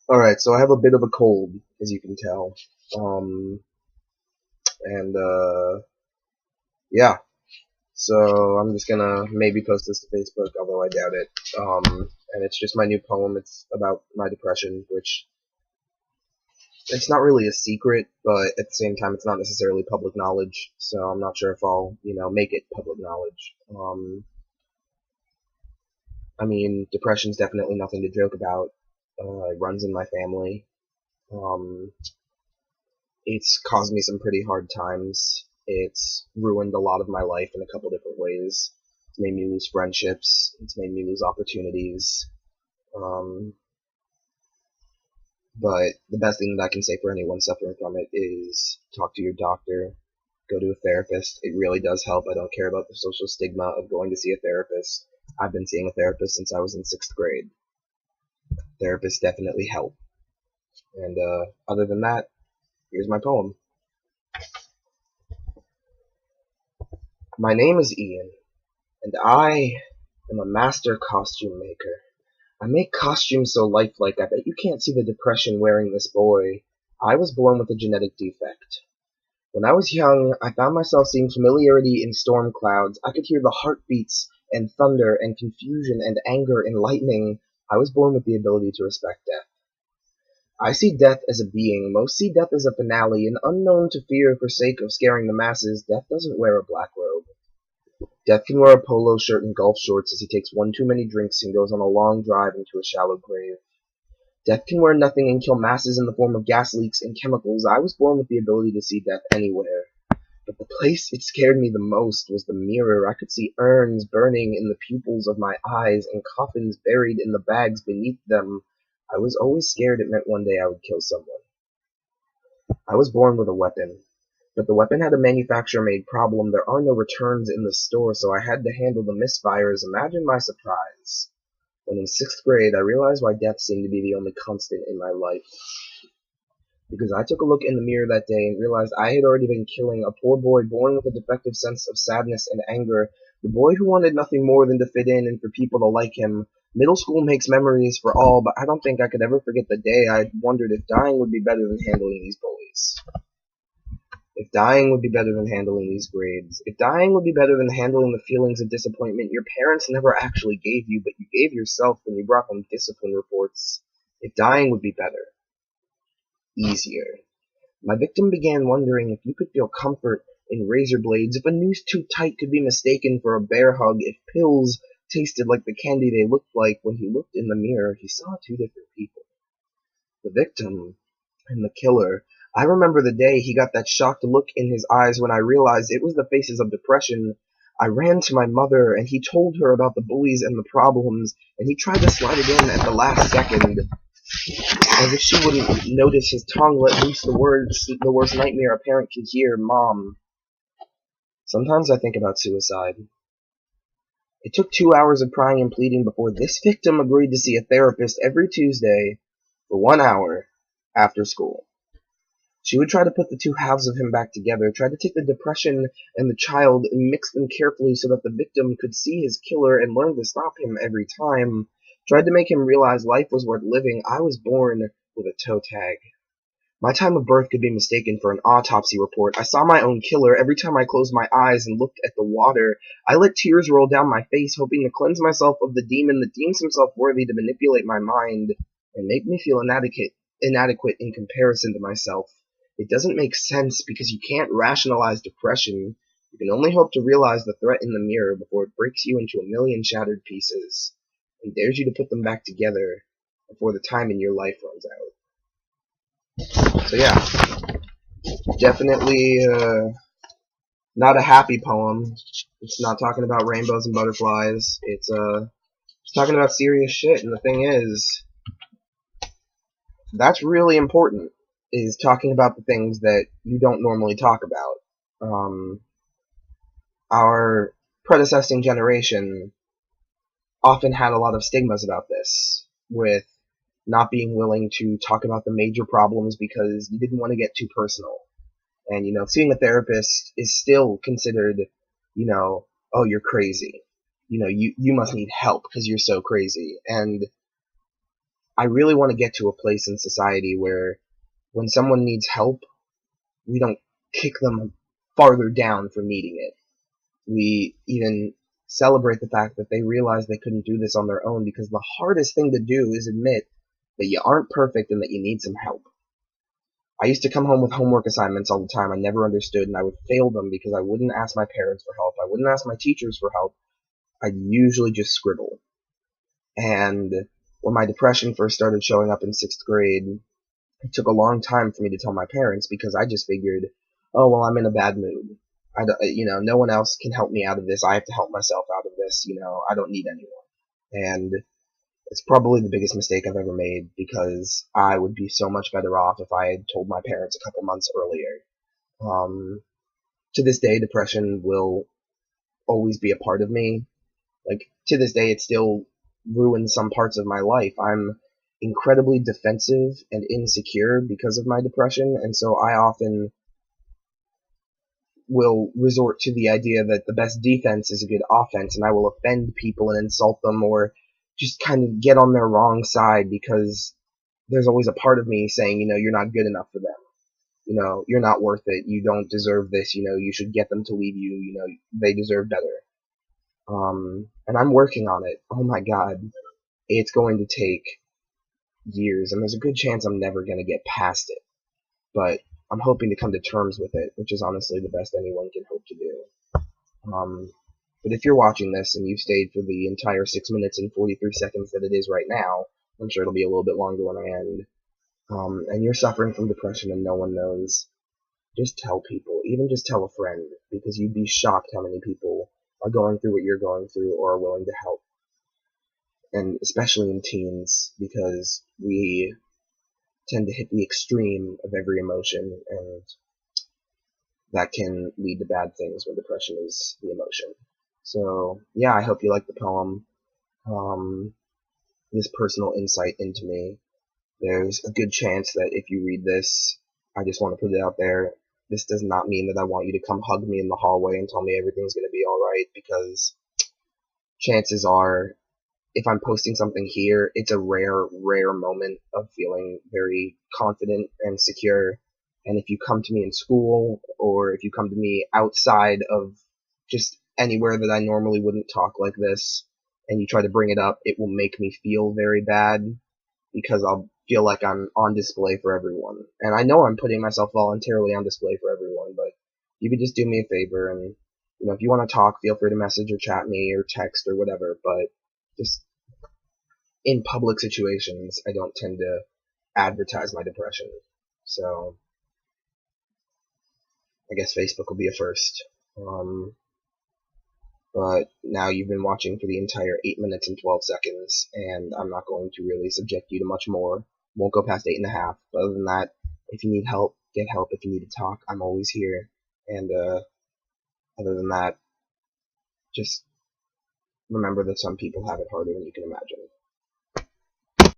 Alright, so I have a bit of a cold, as you can tell. Um, and, yeah. So I'm just gonna maybe post this to Facebook, although I doubt it. And it's just my new poem. It's about my depression, which it's not really a secret, but at the same time, it's not necessarily public knowledge. So I'm not sure if I'll, make it public knowledge. I mean, depression's definitely nothing to joke about. It runs in my family. Um, it's caused me some pretty hard times. It's ruined a lot of my life in a couple different ways. It's made me lose friendships. It's made me lose opportunities. Um, but the best thing that I can say for anyone suffering from it is talk to your doctor, go to a therapist. It really does help. I don't care about the social stigma of going to see a therapist. I've been seeing a therapist since I was in 6th grade. Therapists definitely help. And other than that, here's my poem. My name is Ian, and I am a master costume maker. I make costumes so lifelike I bet you can't see the depression wearing this boy. I was born with a genetic defect. When I was young, I found myself seeing familiarity in storm clouds. I could hear the heartbeats and thunder and confusion and anger and lightning. I was born with the ability to respect death. I see death as a being. Most see death as a finale, an unknown to fear for sake of scaring the masses. Death doesn't wear a black robe. Death can wear a polo shirt and golf shorts as he takes one too many drinks and goes on a long drive into a shallow grave. Death can wear nothing and kill masses in the form of gas leaks and chemicals. I was born with the ability to see death anywhere. But the place it scared me the most was the mirror. I could see urns burning in the pupils of my eyes and coffins buried in the bags beneath them. I was always scared it meant one day I would kill someone. I was born with a weapon, but the weapon had a manufacturer-made problem. There are no returns in the store, so I had to handle the misfires. Imagine my surprise when in 6th grade I realized why death seemed to be the only constant in my life. Because I took a look in the mirror that day and realized I had already been killing a poor boy born with a defective sense of sadness and anger, the boy who wanted nothing more than to fit in and for people to like him. Middle school makes memories for all, but I don't think I could ever forget the day I wondered if dying would be better than handling these bullies. If dying would be better than handling these grades. If dying would be better than handling the feelings of disappointment your parents never actually gave you, but you gave yourself when you brought home discipline reports. If dying would be better. Easier. My victim began wondering if you could feel comfort in razor blades, if a noose too tight could be mistaken for a bear hug, if pills tasted like the candy they looked like. When he looked in the mirror, he saw two different people. The victim and the killer. I remember the day he got that shocked look in his eyes when I realized it was the faces of depression. I ran to my mother, and he told her about the bullies and the problems, and he tried to slide it in at the last second. As if she wouldn't notice his tongue let loose the words, the worst nightmare a parent can hear, Mom. Sometimes I think about suicide. It took 2 hours of crying and pleading before this victim agreed to see a therapist every Tuesday for 1 hour after school. She would try to put the two halves of him back together, try to take the depression and the child and mix them carefully so that the victim could see his killer and learn to stop him every time, tried to make him realize life was worth living. I was born with a toe tag. My time of birth could be mistaken for an autopsy report. I saw my own killer every time I closed my eyes and looked at the water. I let tears roll down my face, hoping to cleanse myself of the demon that deems himself worthy to manipulate my mind and make me feel inadequate in comparison to myself. It doesn't make sense because you can't rationalize depression. You can only hope to realize the threat in the mirror before it breaks you into a million shattered pieces and dares you to put them back together before the time in your life runs out. So yeah, definitely not a happy poem. It's not talking about rainbows and butterflies. It's talking about serious shit. And the thing is, that's really important. Is talking about the things that you don't normally talk about. Our predecessing generation often had a lot of stigmas about this, with not being willing to talk about the major problems because you didn't want to get too personal. And, seeing a therapist is still considered, oh, you're crazy. You must need help because you're so crazy. And I really want to get to a place in society where when someone needs help, we don't kick them farther down for needing it. We even celebrate the fact that they realized they couldn't do this on their own, because the hardest thing to do is admit that you aren't perfect and that you need some help. I used to come home with homework assignments all the time I never understood, and I would fail them because I wouldn't ask my parents for help. I wouldn't ask my teachers for help. I'd usually just scribble. And when my depression first started showing up in 6th grade, it took a long time for me to tell my parents, because I just figured, oh, well, I'm in a bad mood. No one else can help me out of this. I have to help myself out of this. I don't need anyone. And it's probably the biggest mistake I've ever made, because I would be so much better off if I had told my parents a couple months earlier. To this day, depression will always be a part of me. Like, to this day, it still ruins some parts of my life. I'm incredibly defensive and insecure because of my depression, and so I often will resort to the idea that the best defense is a good offense, and I will offend people and insult them, or just kind of get on their wrong side, because there's always a part of me saying, you're not good enough for them. You're not worth it. You don't deserve this. You should get them to leave you. They deserve better. And I'm working on it. Oh my god. It's going to take years, and there's a good chance I'm never going to get past it. But I'm hoping to come to terms with it, which is honestly the best anyone can hope to do. But if you're watching this and you stayed for the entire 6 minutes and 43 seconds that it is right now, I'm sure it'll be a little bit longer when I end, and you're suffering from depression and no one knows, just tell people. Even just tell a friend, because you'd be shocked how many people are going through what you're going through or are willing to help. And especially in teens, because we tend to hit the extreme of every emotion, and that can lead to bad things when depression is the emotion. So, yeah, I hope you like the poem. This personal insight into me. There's a good chance that if you read this, I just want to put it out there, this does not mean that I want you to come hug me in the hallway and tell me everything's going to be alright, because chances are, if I'm posting something here, it's a rare moment of feeling very confident and secure. And if you come to me in school, or if you come to me outside of just anywhere that I normally wouldn't talk like this, and you try to bring it up, it will make me feel very bad, because I'll feel like I'm on display for everyone. And I know I'm putting myself voluntarily on display for everyone, but you could just do me a favor, and if you want to talk, feel free to message or chat me or text or whatever, but just in public situations, I don't tend to advertise my depression. So I guess Facebook will be a first. But now you've been watching for the entire 8 minutes and 12 seconds, and I'm not going to really subject you to much more. Won't go past 8.5. But other than that, if you need help, get help. If you need to talk, I'm always here. And other than that, just remember that some people have it harder than you can imagine.